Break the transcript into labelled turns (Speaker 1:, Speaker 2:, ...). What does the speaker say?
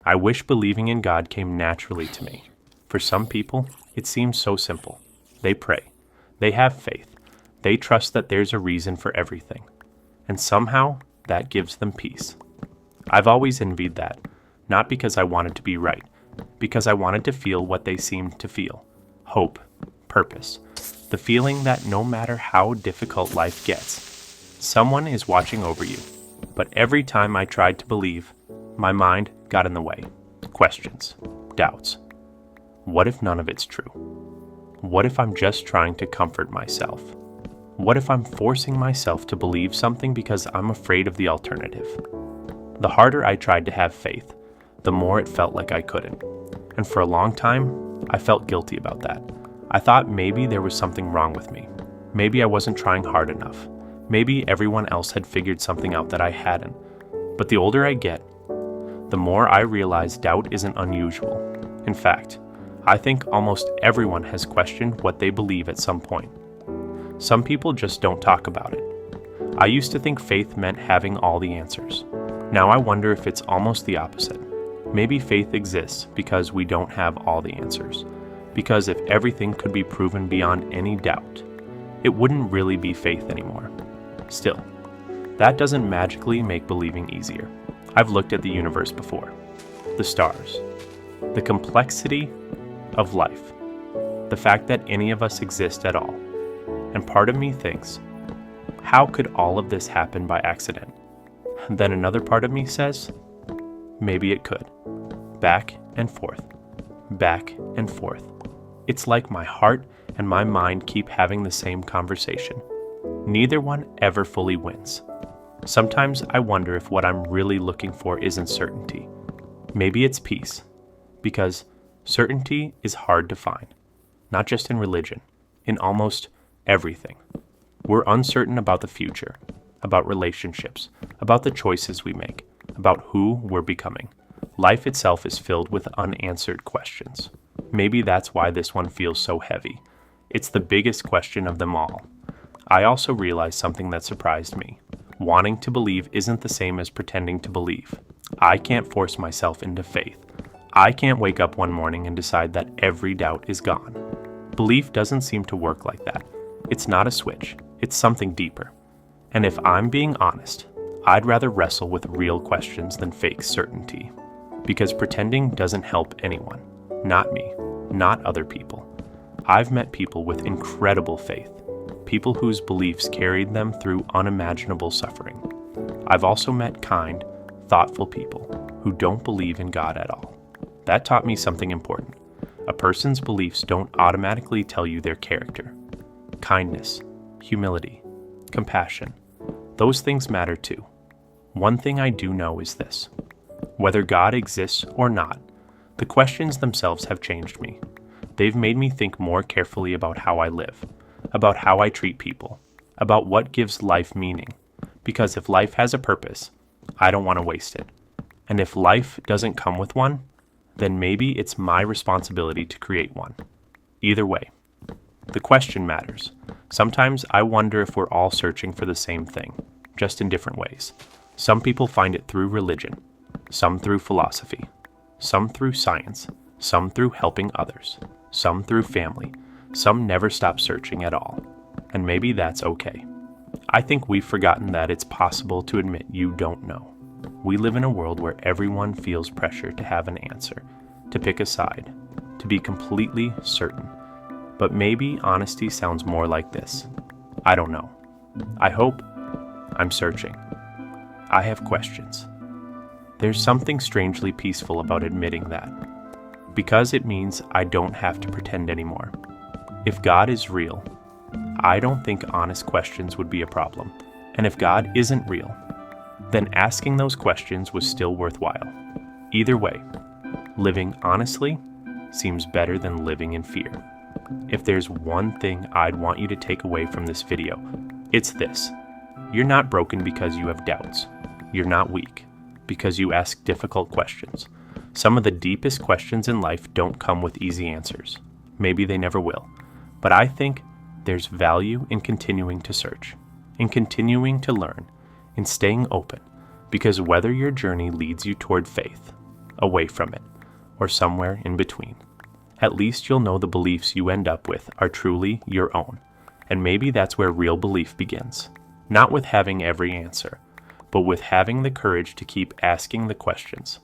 Speaker 1: I wish believing in God came naturally to me. For some people, it seems so simple. They pray. They have faith. They trust that there's a reason for everything. And somehow, that gives them peace. I've always envied that, not because I wanted to be right, because I wanted to feel what they seemed to feel. Hope, purpose, the feeling that no matter how difficult life gets, someone is watching over you. But every time I tried to believe, my mind got in the way. Questions, doubts. What if none of it's true? What if I'm just trying to comfort myself? What if I'm forcing myself to believe something because I'm afraid of the alternative? The harder I tried to have faith, the more it felt like I couldn't. And for a long time, I felt guilty about that. I thought maybe there was something wrong with me. Maybe I wasn't trying hard enough. Maybe everyone else had figured something out that I hadn't. But the older I get, the more I realize doubt isn't unusual. In fact, I think almost everyone has questioned what they believe at some point. Some people just don't talk about it. I used to think faith meant having all the answers. Now I wonder if it's almost the opposite. Maybe faith exists because we don't have all the answers. Because if everything could be proven beyond any doubt, it wouldn't really be faith anymore. Still, that doesn't magically make believing easier. I've looked at the universe before, the stars, the complexity of life, the fact that any of us exist at all. And part of me thinks, how could all of this happen by accident? And then another part of me says, maybe it could. Back and forth, back and forth. It's like my heart and my mind keep having the same conversation. Neither one ever fully wins. Sometimes I wonder if what I'm really looking for isn't certainty. Maybe it's peace, because certainty is hard to find, not just in religion, in almost everything. We're uncertain about the future, about relationships, about the choices we make, about who we're becoming. Life itself is filled with unanswered questions. Maybe that's why this one feels so heavy. It's the biggest question of them all. I also realized something that surprised me. Wanting to believe isn't the same as pretending to believe. I can't force myself into faith. I can't wake up one morning and decide that every doubt is gone. Belief doesn't seem to work like that. It's not a switch. It's something deeper. And if I'm being honest, I'd rather wrestle with real questions than fake certainty. Because pretending doesn't help anyone. Not me. Not other people. I've met people with incredible faith. People whose beliefs carried them through unimaginable suffering. I've also met kind, thoughtful people who don't believe in God at all. That taught me something important. A person's beliefs don't automatically tell you their character. Kindness, humility, compassion, those things matter too. One thing I do know is this. Whether God exists or not, the questions themselves have changed me. They've made me think more carefully about how I live, about how I treat people, about what gives life meaning. Because if life has a purpose, I don't want to waste it. And if life doesn't come with one, then maybe it's my responsibility to create one. Either way, the question matters. Sometimes I wonder if we're all searching for the same thing, just in different ways. Some people find it through religion, some through philosophy, some through science, some through helping others, some through family. Some never stop searching at all, and maybe that's okay. I think we've forgotten that it's possible to admit you don't know. We live in a world where everyone feels pressure to have an answer, to pick a side, to be completely certain. But maybe honesty sounds more like this. I don't know. I hope. I'm searching. I have questions. There's something strangely peaceful about admitting that, because it means I don't have to pretend anymore. If God is real, I don't think honest questions would be a problem. And if God isn't real, then asking those questions was still worthwhile. Either way, living honestly seems better than living in fear. If there's one thing I'd want you to take away from this video, it's this. You're not broken because you have doubts. You're not weak because you ask difficult questions. Some of the deepest questions in life don't come with easy answers. Maybe they never will. But I think there's value in continuing to search, in continuing to learn, in staying open, because whether your journey leads you toward faith, away from it, or somewhere in between. At least you'll know the beliefs you end up with are truly your own, and maybe that's where real belief begins. Not with having every answer, but with having the courage to keep asking the questions.